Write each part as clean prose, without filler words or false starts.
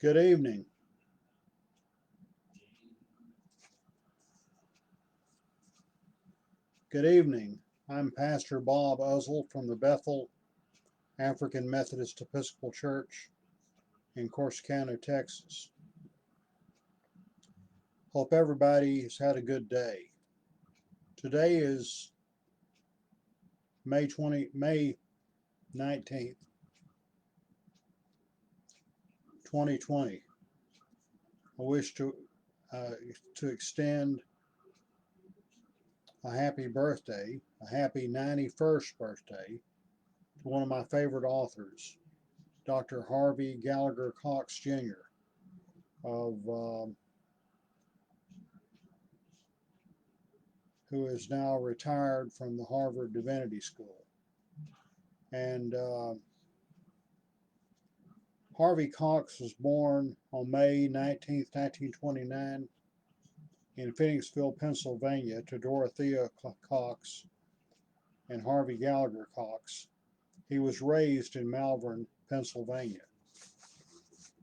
Good evening. Good evening. I'm Pastor Bob Uzzle from the Bethel African Methodist Episcopal Church in Corsicana, Texas. Hope everybody has had a good day. Today is May 19th, 2020. I wish to extend a happy birthday, a happy 91st birthday to one of my favorite authors, Dr. Harvey Gallagher Cox Jr. of who is now retired from the Harvard Divinity School. And Harvey Cox was born on May 19, 1929 in Phoenixville, Pennsylvania to Dorothea Cox and Harvey Gallagher Cox. He was raised in Malvern, Pennsylvania.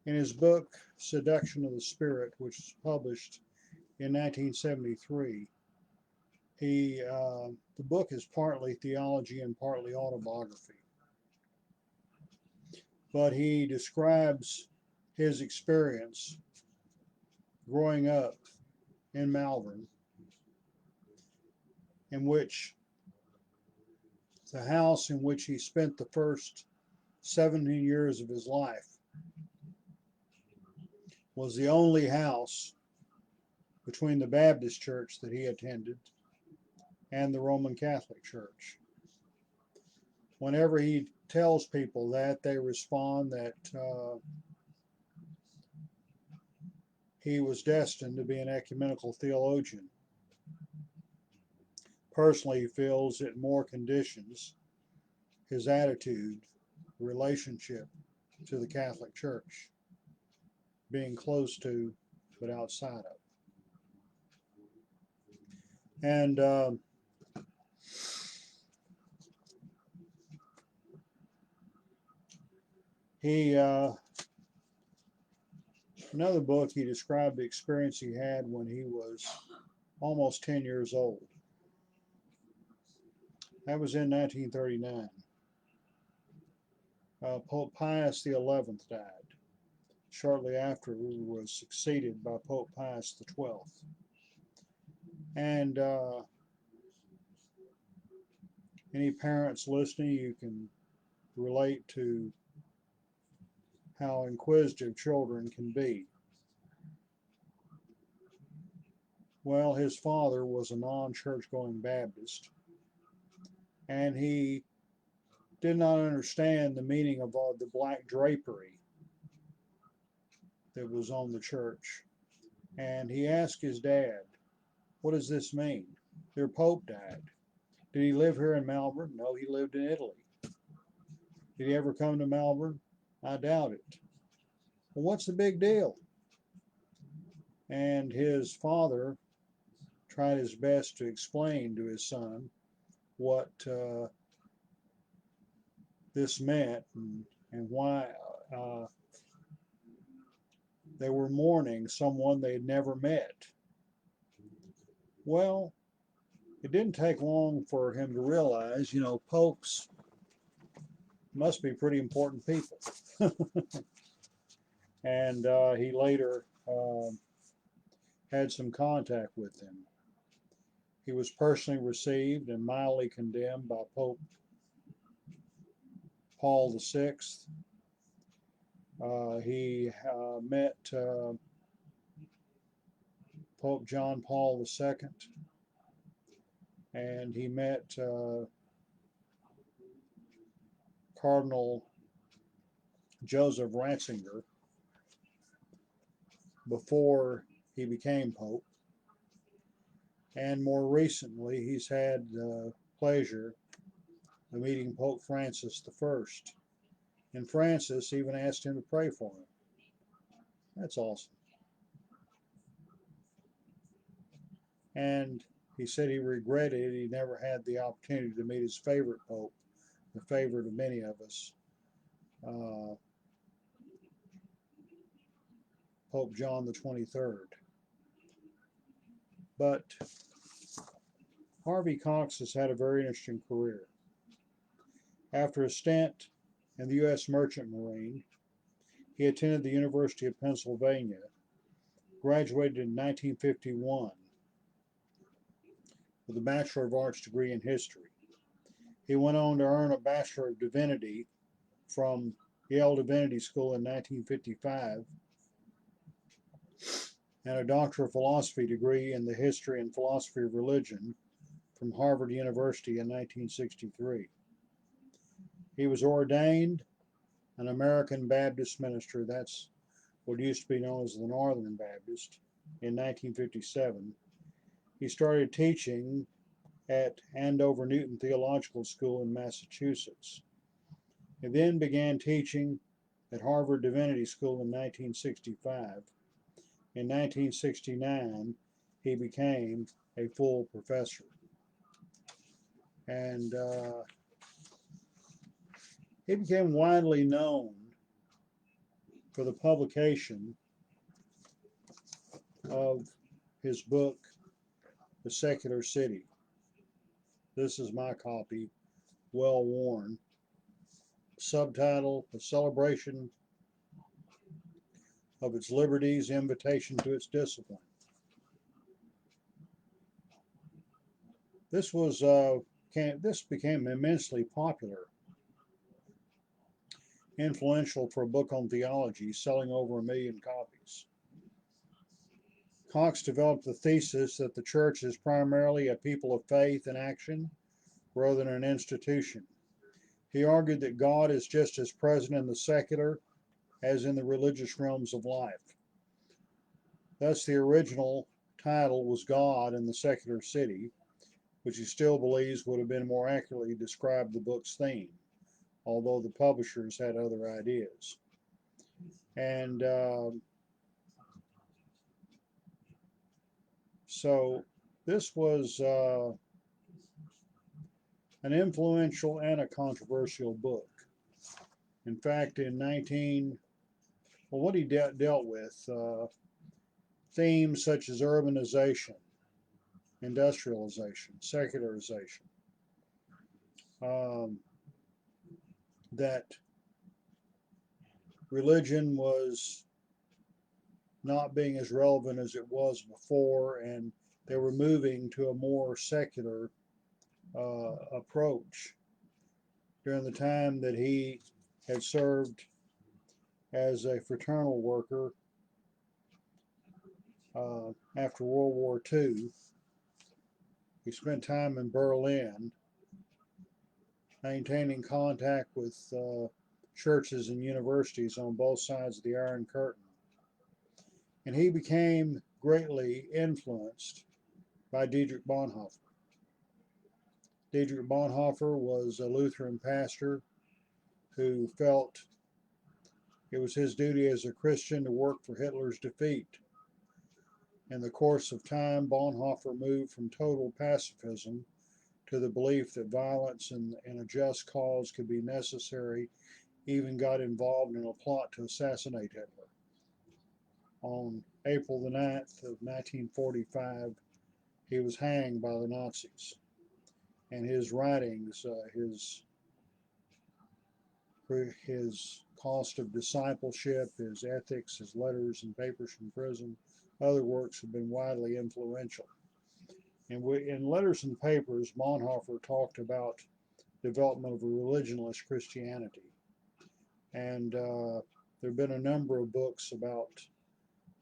In his book, Seduction of the Spirit, which was published in 1973, the book is partly theology and partly autobiography. But he describes his experience growing up in Malvern, in which the house in which he spent the first 17 years of his life was the only house between the Baptist church that he attended and the Roman Catholic Church. Whenever he tells people that, they respond that he was destined to be an ecumenical theologian. Personally, he feels it more conditions his attitude, relationship to the Catholic Church, being close to but outside of. And another book, he described the experience he had when he was almost 10 years old. That was in 1939. Pope Pius XI died. Shortly after, he was succeeded by Pope Pius XII. And any parents listening, you can relate to how inquisitive children can be. Well, his father was a non-church-going Baptist, and he did not understand the meaning of all the black drapery that was on the church. And he asked his dad, "What does this mean? Their Pope died. Did he live here in Malvern?" "No, he lived in Italy." "Did he ever come to Malvern?" "I doubt it." "Well, what's the big deal?" And his father tried his best to explain to his son what this meant and why they were mourning someone they had never met. Well, it didn't take long for him to realize, popes must be pretty important people. And he later had some contact with them. He was personally received and mildly condemned by Pope Paul VI. He met Pope John Paul II, and he met Cardinal Joseph Ratzinger before he became Pope. And more recently, he's had the pleasure of meeting Pope Francis I. And Francis even asked him to pray for him. That's awesome. And he said he regretted he never had the opportunity to meet his favorite Pope, the favorite of many of us, Pope John the 23rd. But Harvey Cox has had a very interesting career. After a stint in the U.S. Merchant Marine, he attended the University of Pennsylvania, graduated in 1951 with a Bachelor of Arts degree in history. He went on to earn a Bachelor of Divinity from Yale Divinity School in 1955 and a Doctor of Philosophy degree in the History and Philosophy of Religion from Harvard University in 1963. He was ordained an American Baptist minister, that's what used to be known as the Northern Baptist, in 1957. He started teaching at Andover Newton Theological School in Massachusetts. He then began teaching at Harvard Divinity School in 1965. In 1969, he became a full professor. And he became widely known for the publication of his book, The Secular City. This is my copy, well worn. Subtitle, A Celebration of Its Liberties, Invitation to Its Discipline. This became immensely popular, influential for a book on theology, selling over 1 million copies. Cox developed the thesis that the church is primarily a people of faith and action rather than an institution. He argued that God is just as present in the secular as in the religious realms of life. Thus, the original title was God in the Secular City, which he still believes would have been more accurately described the book's theme, although the publishers had other ideas. And so this was an influential and a controversial book. In fact, what he dealt with, themes such as urbanization, industrialization, secularization, that religion was not being as relevant as it was before, and they were moving to a more secular approach during the time that he had served as a fraternal worker after World War II. He spent time in Berlin, maintaining contact with churches and universities on both sides of the Iron Curtain. And he became greatly influenced by Dietrich Bonhoeffer. Dietrich Bonhoeffer was a Lutheran pastor who felt it was his duty as a Christian to work for Hitler's defeat. In the course of time, Bonhoeffer moved from total pacifism to the belief that violence in a just cause could be necessary, even got involved in a plot to assassinate Hitler. On April the 9th of 1945, he was hanged by the Nazis. And his writings, his cost of discipleship, his ethics, his letters and papers from prison, other works have been widely influential. And in Letters and Papers, Bonhoeffer talked about development of a religionless Christianity. And there have been a number of books about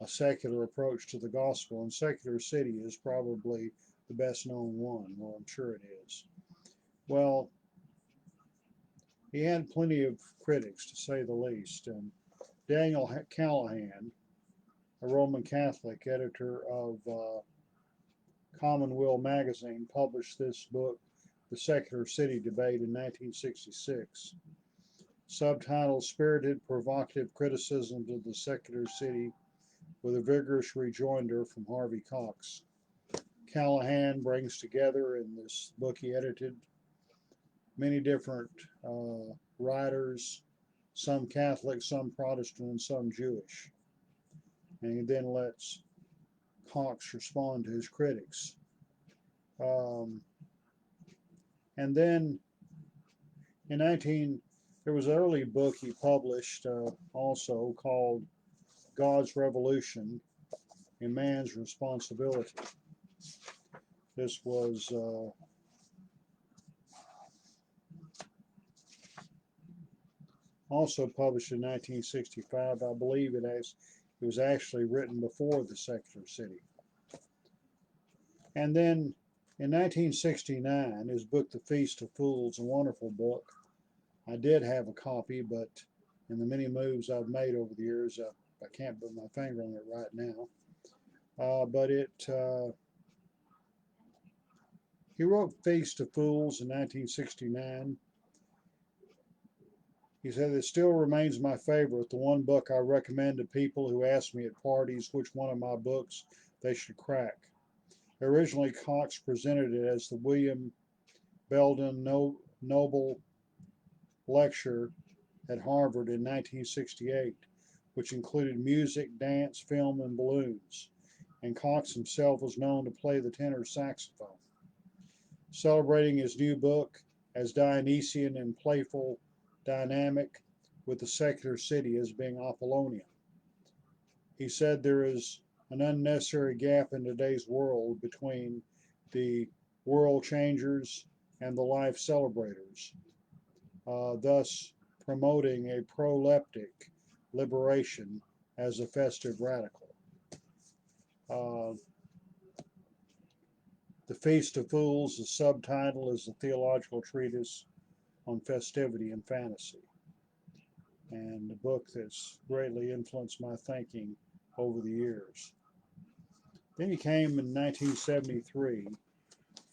a secular approach to the gospel, and Secular City is probably the best known one. Well, I'm sure it is. Well, he had plenty of critics, to say the least. And Daniel Callahan, a Roman Catholic editor of Commonweal magazine, published this book, The Secular City Debate, in 1966. Subtitled Spirited Provocative Criticisms of the Secular City, with a vigorous rejoinder from Harvey Cox. Callahan brings together, in this book he edited, many different writers, some Catholic, some Protestant, and some Jewish. and he then lets Cox respond to his critics. Um, and then in 19, there was an early book he published also called God's Revolution and Man's Responsibility. This was also published in 1965. I believe it was actually written before The Secular City. And then in 1969, his book, The Feast of Fools, a wonderful book. I did have a copy, but in the many moves I've made over the years, I can't put my finger on it right now. But he wrote Feast of Fools in 1969. He said, it still remains my favorite, the one book I recommend to people who ask me at parties which one of my books they should crack. Originally, Cox presented it as the William Belden Noble Lecture at Harvard in 1968, which included music, dance, film, and balloons, and Cox himself was known to play the tenor saxophone. Celebrating his new book as Dionysian and playful, dynamic, with the secular city as being Apollonian. He said there is an unnecessary gap in today's world between the world changers and the life celebrators, thus promoting a proleptic liberation as a festive radical. The Feast of Fools, the subtitle is a theological treatise on festivity and fantasy, and a book that's greatly influenced my thinking over the years. Then he came in 1973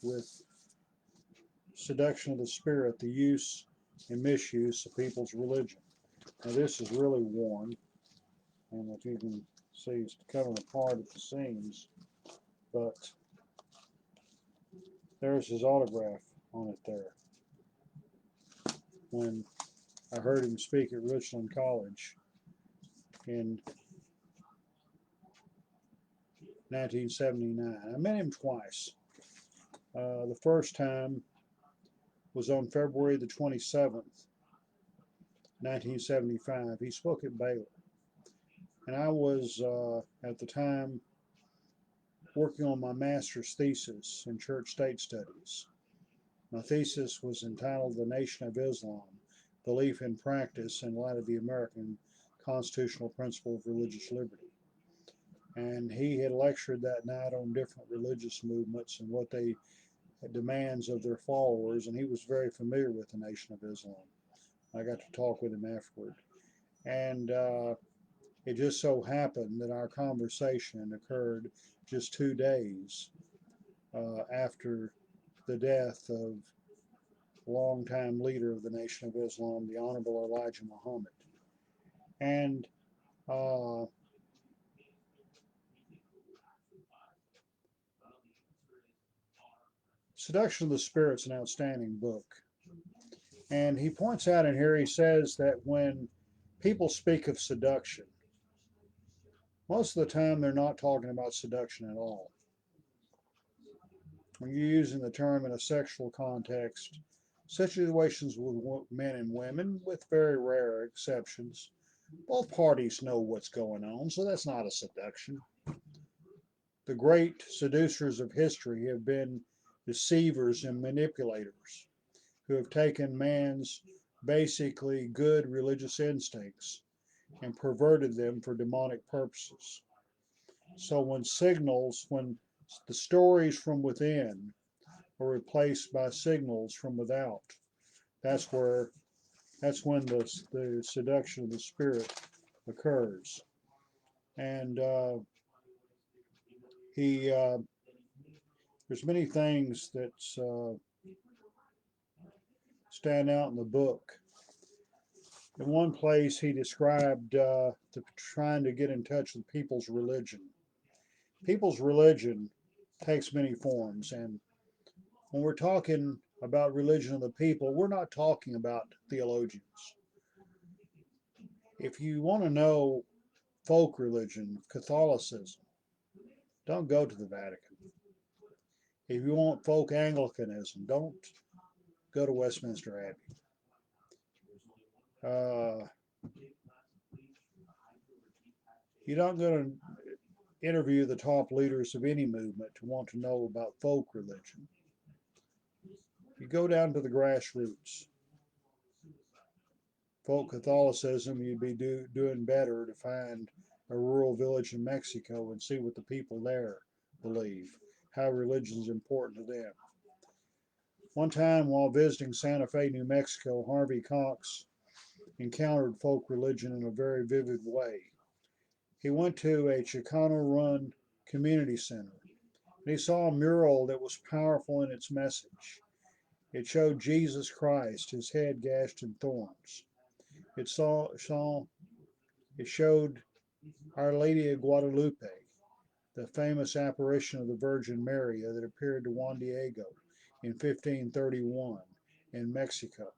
with Seduction of the Spirit, the Use and Misuse of People's Religion. Now this is really worn, and if you can see, it's coming apart at the seams, but there's his autograph on it there. When I heard him speak at Richland College in 1979. I met him twice. The first time was on February the 27th, 1975. He spoke at Baylor. And I was, at the time, working on my master's thesis in church state studies. My thesis was entitled The Nation of Islam, Belief and Practice in Light of the American Constitutional Principle of Religious Liberty. And he had lectured that night on different religious movements and what they demands of their followers, and he was very familiar with the Nation of Islam. I got to talk with him afterward. And it just so happened that our conversation occurred just 2 days after the death of longtime leader of the Nation of Islam, the Honorable Elijah Muhammad. And Seduction of the Spirit is an outstanding book. And he points out in here, he says that when people speak of seduction, most of the time they're not talking about seduction at all. When you're using the term in a sexual context, situations with men and women, with very rare exceptions, both parties know what's going on, so that's not a seduction. The great seducers of history have been deceivers and manipulators who have taken man's basically good religious instincts and perverted them for demonic purposes. So when the stories from within are replaced by signals from without, that's when the seduction of the spirit occurs. And there's many things that stand out in the book. In one place, he described trying to get in touch with people's religion. People's religion takes many forms, and when we're talking about religion of the people, we're not talking about theologians. If you want to know folk religion, Catholicism, don't go to the Vatican. If you want folk Anglicanism, don't go to Westminster Abbey. Uh, you're not going to interview the top leaders of any movement to want to know about folk religion. You go down to the grassroots. Folk Catholicism, you'd be doing better to find a rural village in Mexico and see what the people there believe, how religion is important to them. One time while visiting Santa Fe, New Mexico, Harvey Cox encountered folk religion in a very vivid way. He went to a Chicano-run community center and he saw a mural that was powerful in its message. It showed Jesus Christ, his head gashed in thorns. It showed Our Lady of Guadalupe, the famous apparition of the Virgin Mary that appeared to Juan Diego in 1531 in Mexico,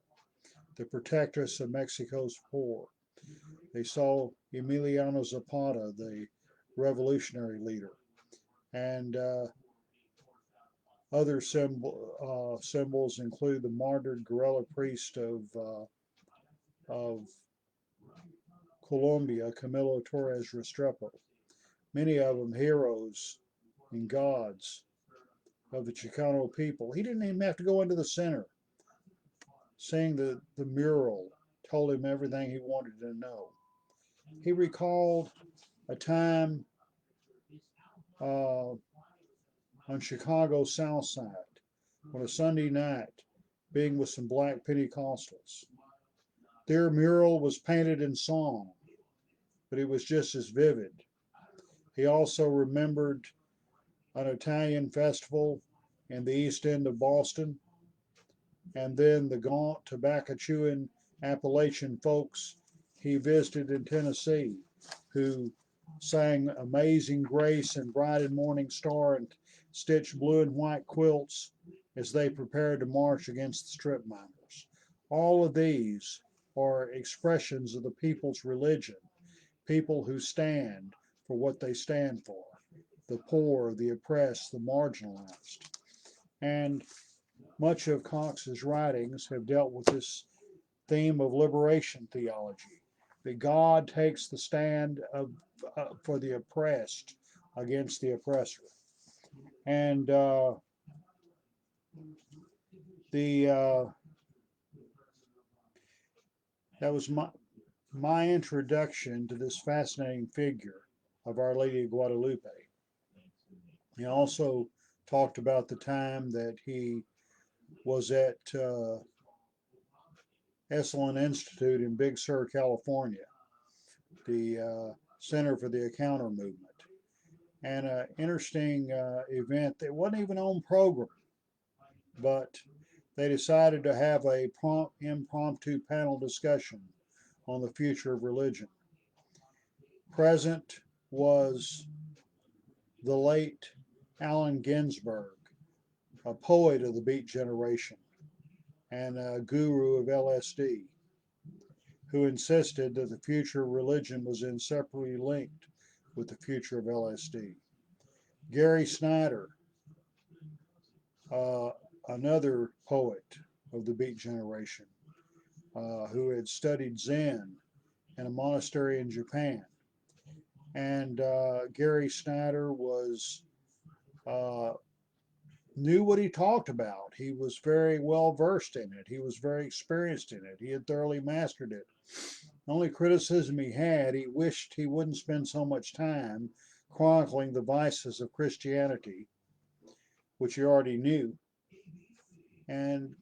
the protectress of Mexico's poor. They saw Emiliano Zapata, the revolutionary leader, and other symbols include the martyred guerrilla priest of Colombia, Camilo Torres Restrepo. Many of them heroes and gods of the Chicano people. He didn't even have to go into the center. Seeing the mural told him everything he wanted to know. He recalled a time on Chicago's South Side on a Sunday night being with some black Pentecostals. Their mural was painted in song, but it was just as vivid. He also remembered an Italian festival in the East End of Boston, and then the gaunt, tobacco chewing Appalachian folks he visited in Tennessee, who sang Amazing Grace and Bright and Morning Star and stitched blue and white quilts as they prepared to march against the strip miners. All of these are expressions of the people's religion, people who stand for what they stand for, the poor, the oppressed, the marginalized. And much of Cox's writings have dealt with this theme of liberation theology, that God takes the stand for the oppressed against the oppressor. And that was my introduction to this fascinating figure of Our Lady of Guadalupe. He also talked about the time that he was at Esalen Institute in Big Sur, California, the Center for the Encounter Movement. And an interesting event that wasn't even on program, but they decided to have a impromptu panel discussion on the future of religion. Present was the late Allen Ginsberg, a poet of the Beat Generation and a guru of LSD, who insisted that the future of religion was inseparably linked with the future of LSD. Gary Snyder, another poet of the Beat Generation, who had studied Zen in a monastery in Japan. And Gary Snyder knew what he talked about. He was very well versed in it. He was very experienced in it. He had thoroughly mastered it. The only criticism he had, he wished he wouldn't spend so much time chronicling the vices of Christianity, which he already knew, and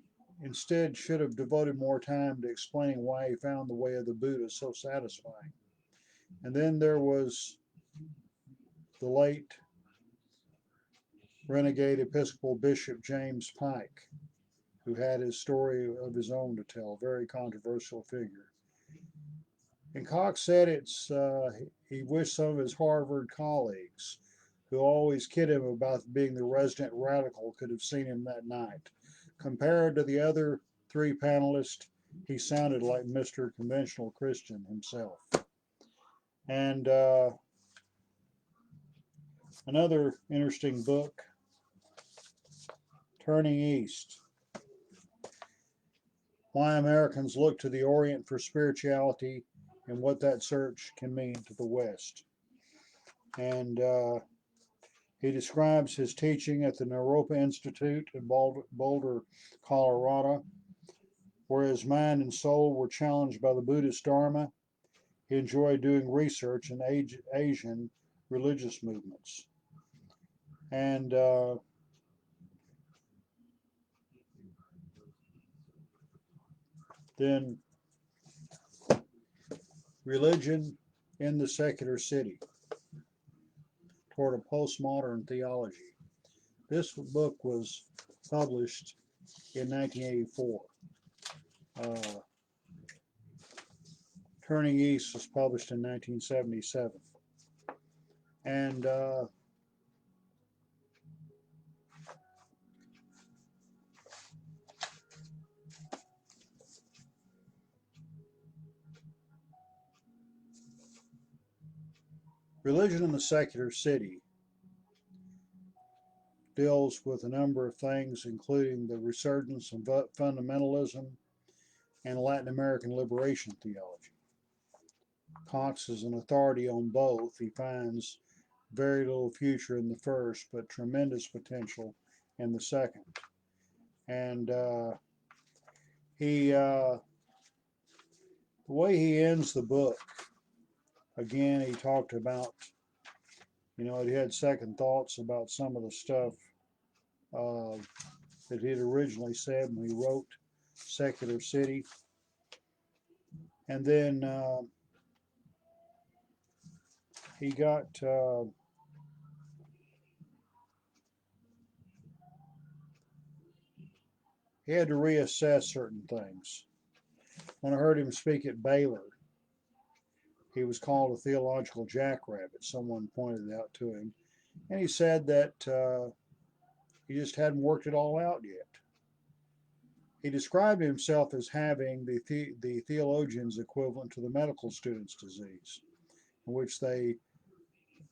instead should have devoted more time to explaining why he found the way of the Buddha so satisfying. And then there was the late renegade Episcopal Bishop James Pike, who had his story of his own to tell, very controversial figure. And Cox said he wished some of his Harvard colleagues, who always kid him about being the resident radical, could have seen him that night. Compared to the other three panelists, he sounded like Mr. Conventional Christian himself. And another interesting book, Turning East, Why Americans Look to the Orient for Spirituality and What That Search Can Mean to the West. And he describes his teaching at the Naropa Institute in Boulder, Colorado, where his mind and soul were challenged by the Buddhist Dharma. He enjoyed doing research in Asian religious movements. And then Religion in the Secular City, toward a postmodern theology. This book was published in 1984. Uh, Turning East was published in 1977. And Religion in the Secular City deals with a number of things, including the resurgence of fundamentalism and Latin American liberation theology. Cox is an authority on both. He finds very little future in the first, but tremendous potential in the second. And the way he ends the book, again, he talked about, he had second thoughts about some of the stuff uh, that he had originally said when he wrote Secular City. And then he got he had to reassess certain things. When I heard him speak at Baylor, he was called a theological jackrabbit. Someone pointed it out to him, and he said that he just hadn't worked it all out yet. He described himself as having the theologian's equivalent to the medical student's disease, in which they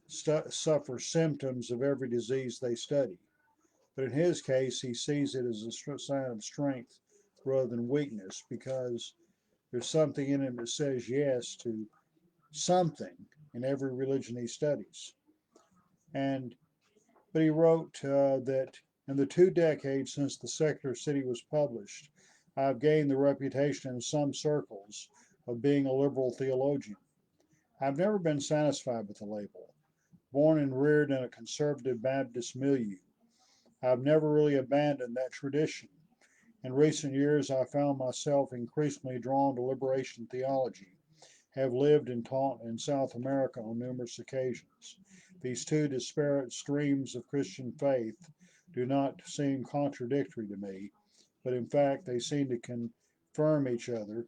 suffer symptoms of every disease they study. But in his case, he sees it as a sign of strength rather than weakness, because there's something in him that says yes to something in every religion he studies. But he wrote that in the 2 decades since The Secular City was published, I've gained the reputation in some circles of being a liberal theologian. I've never been satisfied with the label. Born and reared in a conservative Baptist milieu, I've never really abandoned that tradition. In recent years, I found myself increasingly drawn to liberation theology, have lived and taught in South America on numerous occasions. These two disparate streams of Christian faith do not seem contradictory to me, but in fact they seem to confirm each other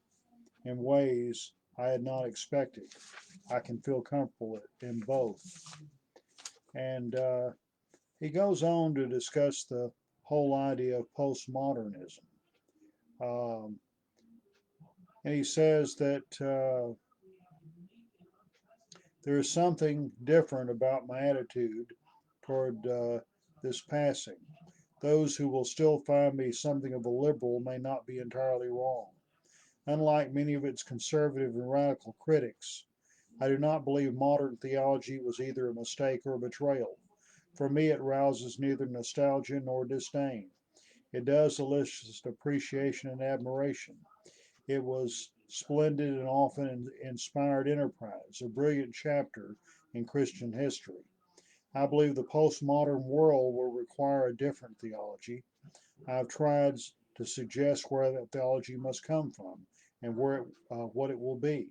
in ways I had not expected. I can feel comfortable in both. And he goes on to discuss the whole idea of postmodernism. Um, and he says that there is something different about my attitude toward this passing. Those who will still find me something of a liberal may not be entirely wrong. Unlike many of its conservative and radical critics, I do not believe modern theology was either a mistake or a betrayal. For me, it rouses neither nostalgia nor disdain. It does elicit appreciation and admiration. It was splendid and often inspired enterprise, a brilliant chapter in Christian history. I believe the postmodern world will require a different theology. I've tried to suggest where that theology must come from and what it will be.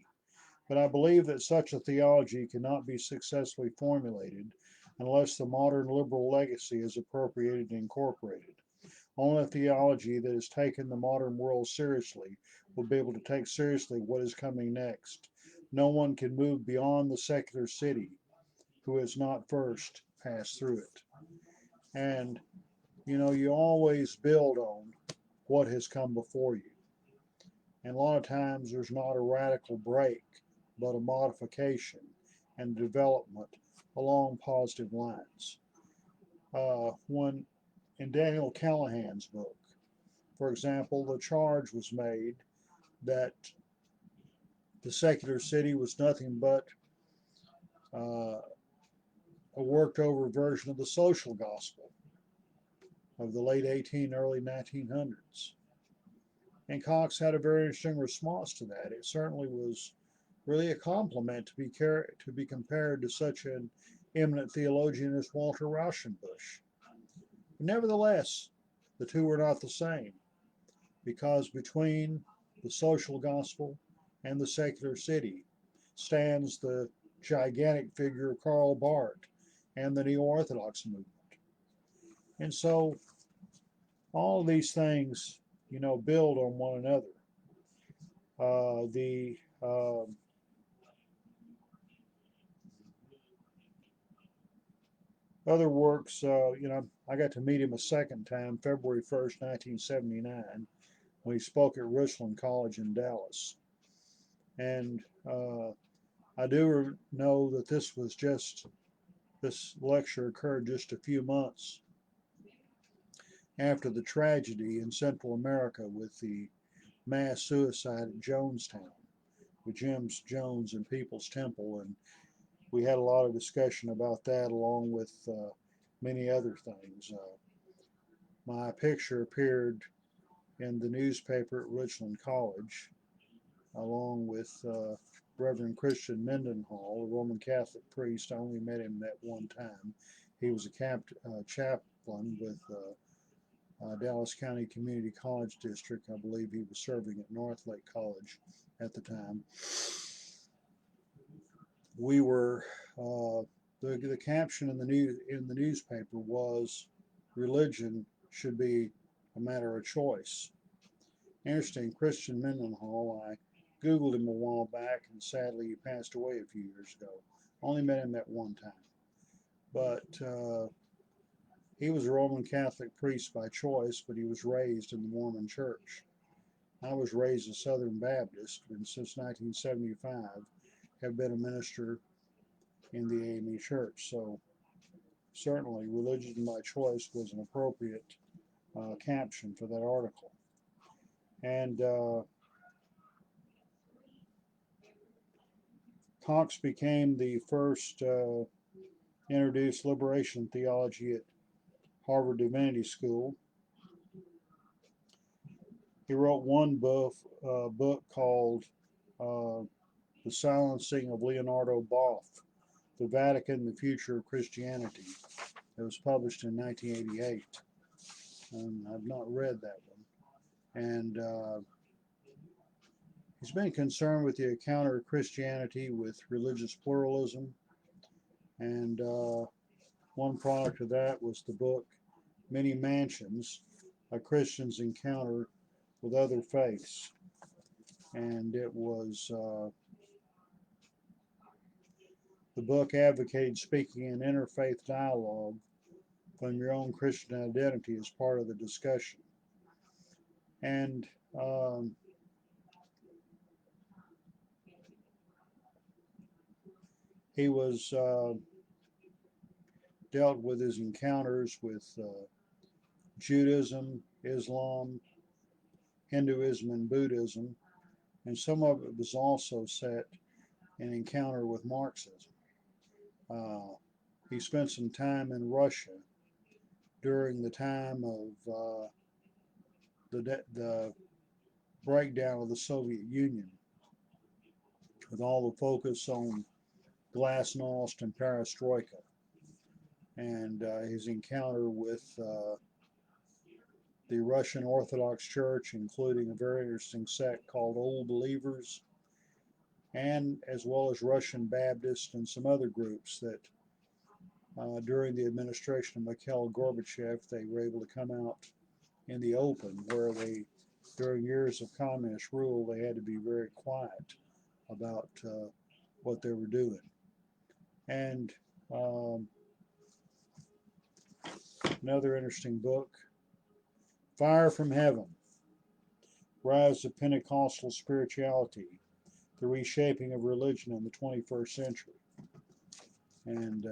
But I believe that such a theology cannot be successfully formulated unless the modern liberal legacy is appropriated and incorporated. Only a theology that has taken the modern world seriously will be able to take seriously what is coming next. No one can move beyond the secular city who has not first passed through it. And, you always build on what has come before you. And a lot of times there's not a radical break, but a modification. and development along positive lines. When in Daniel Callahan's book, for example, the charge was made that the secular city was nothing but uh, a worked over version of the social gospel of the late early 1900s. And Cox had a very interesting response to that. It certainly was really a compliment to be compared to such an eminent theologian as Walter Rauschenbusch. Nevertheless, the two were not the same, because between the social gospel and the secular city stands the gigantic figure of Karl Barth and the Neo Orthodox movement. And so all of these things, build on one another. The other works, I got to meet him a second time, February 1st, 1979, when he spoke at Richland College in Dallas. And I do know that this lecture occurred just a few months after the tragedy in Central America with the mass suicide at Jonestown, with James Jones and People's Temple. And we had a lot of discussion about that, along with many other things. My picture appeared in the newspaper at Richland College, along with Reverend Christian Mendenhall, a Roman Catholic priest. I only met him that one time. He was a chaplain with Dallas County Community College District. I believe he was serving at Northlake College at the time. We were the caption in the newspaper was, "Religion should be a matter of choice." Interesting, Christian Mendenhall, I Googled him a while back, and sadly he passed away a few years ago. Only met him that one time. But he was a Roman Catholic priest by choice, but he was raised in the Mormon Church. I was raised a Southern Baptist, and since 1975 have been a minister in the AME Church. So certainly religion by choice was an appropriate caption for that article. And Cox became the first introduced liberation theology at Harvard Divinity School. He wrote one book called The Silencing of Leonardo Boff, The Vatican, the Future of Christianity. It was published in 1988. And I've not read that one. And he's been concerned with the encounter of Christianity with religious pluralism. And one product of that was the book Many Mansions, A Christian's Encounter with Other Faiths. And it was, the book advocated speaking in interfaith dialogue from your own Christian identity as part of the discussion. And he was dealt with his encounters with Judaism, Islam, Hinduism, and Buddhism, and some of it was also set in encounter with Marxism. He spent some time in Russia during the time of the breakdown of the Soviet Union, with all the focus on glasnost and perestroika, and his encounter with the Russian Orthodox Church, including a very interesting sect called Old Believers, and as well as Russian Baptists and some other groups that during the administration of Mikhail Gorbachev, they were able to come out in the open, where during years of communist rule, they had to be very quiet about what they were doing. And another interesting book, Fire from Heaven, Rise of Pentecostal Spirituality, The Reshaping of Religion in the 21st Century. And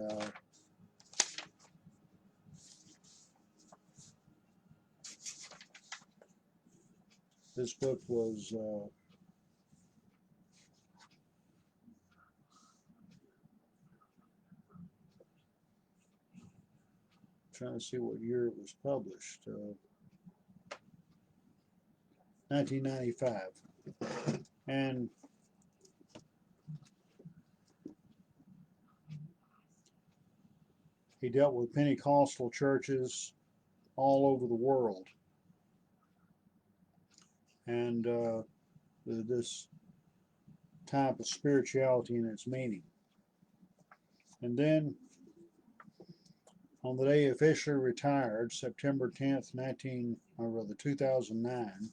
this book was trying to see what year it was published. 1995. And he dealt with Pentecostal churches all over the world. And this type of spirituality and its meaning. And then on the day he officially retired, September 10th, 2009,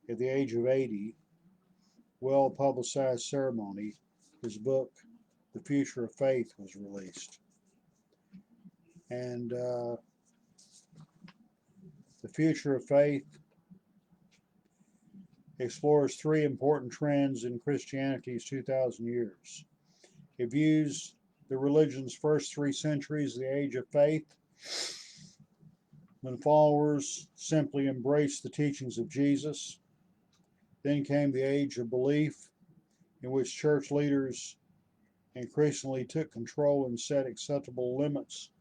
at the age of 80, well-publicized ceremony, his book, The Future of Faith, was released. And The Future of Faith explores three important trends in Christianity's 2,000 years. It views the religion's first 3 centuries, the age of faith, when followers simply embraced the teachings of Jesus. Then came the age of belief, in which church leaders increasingly took control and set acceptable limits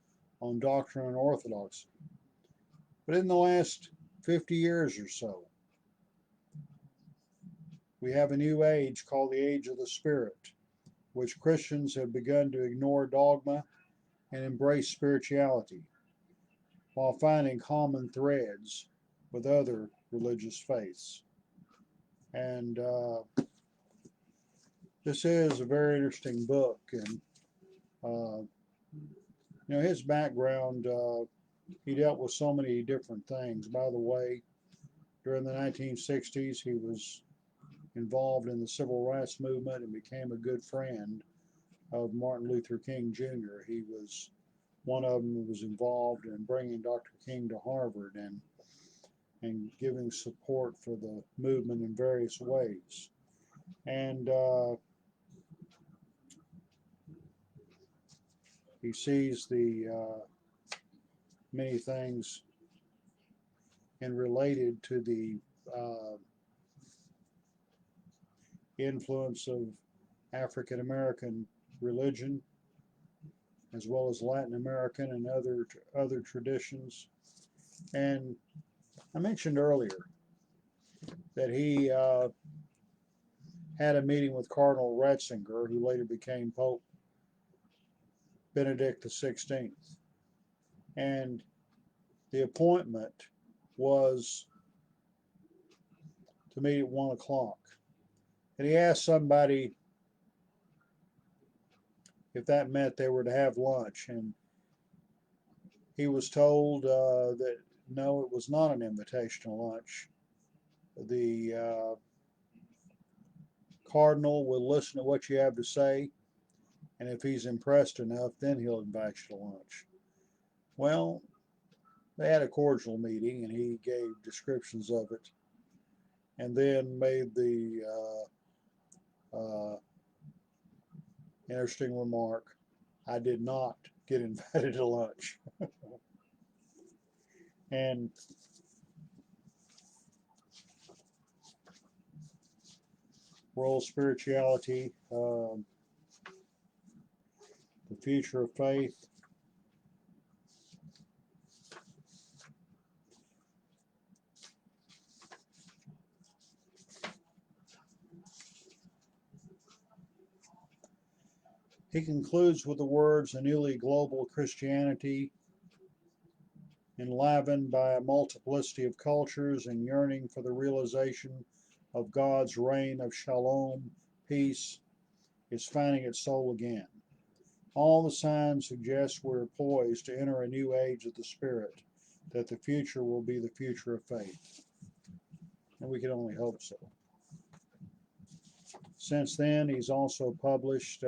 on doctrine and orthodoxy. But in the last 50 years or so, we have a new age called the Age of the Spirit, which Christians have begun to ignore dogma and embrace spirituality, while finding common threads with other religious faiths. And this is a very interesting book. And his background, he dealt with so many different things. By the way, during the 1960s, he was involved in the civil rights movement and became a good friend of Martin Luther King Jr. He was one of them who was involved in bringing Dr. King to Harvard and giving support for the movement in various ways. And he sees the many things and related to the influence of African American religion, as well as Latin American and other traditions. And I mentioned earlier that he had a meeting with Cardinal Ratzinger, who later became Pope Benedict XVI. And the appointment was to meet at 1 o'clock. And he asked somebody if that meant they were to have lunch. And he was told that no, it was not an invitation to lunch. The cardinal will listen to what you have to say, and if he's impressed enough, then he'll invite you to lunch. Well, they had a cordial meeting, and he gave descriptions of it, and then made the interesting remark, I did not get invited to lunch. And world spirituality, the future of faith. He concludes with the words, a newly global Christianity enlivened by a multiplicity of cultures and yearning for the realization of God's reign of shalom, peace, is finding its soul again. All the signs suggest we're poised to enter a new age of the Spirit, that the future will be the future of faith. And we can only hope so. Since then, he's also published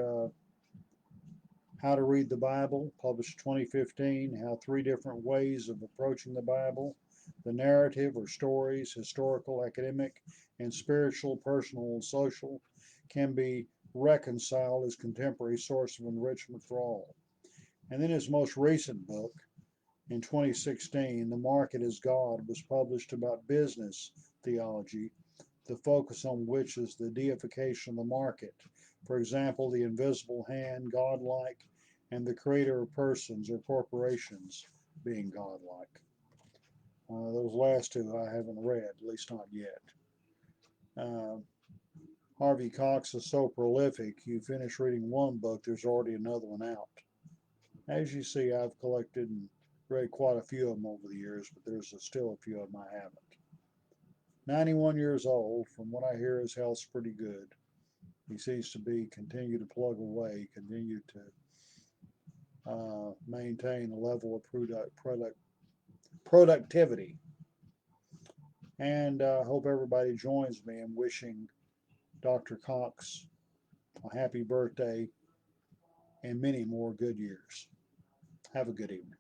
How to Read the Bible, published 2015, How 3 Different Ways of Approaching the Bible, the narrative or stories, historical, academic, and spiritual, personal, and social, can be reconcile his contemporary source of enrichment for all. And then his most recent book, in 2016, The Market is God, was published about business theology, the focus on which is the deification of the market. For example, the invisible hand, godlike, and the creator of persons or corporations being godlike. Those last two I haven't read, at least not yet. Uh, Harvey Cox is so prolific, you finish reading one book, there's already another one out. As you see, I've collected and read quite a few of them over the years, but there's still a few of them I haven't. 91 years old. From what I hear, his health's pretty good. He seems to be continue to plug away, continue to maintain a level of productivity. And I hope everybody joins me in wishing Dr. Cox a happy birthday and many more good years. Have a good evening.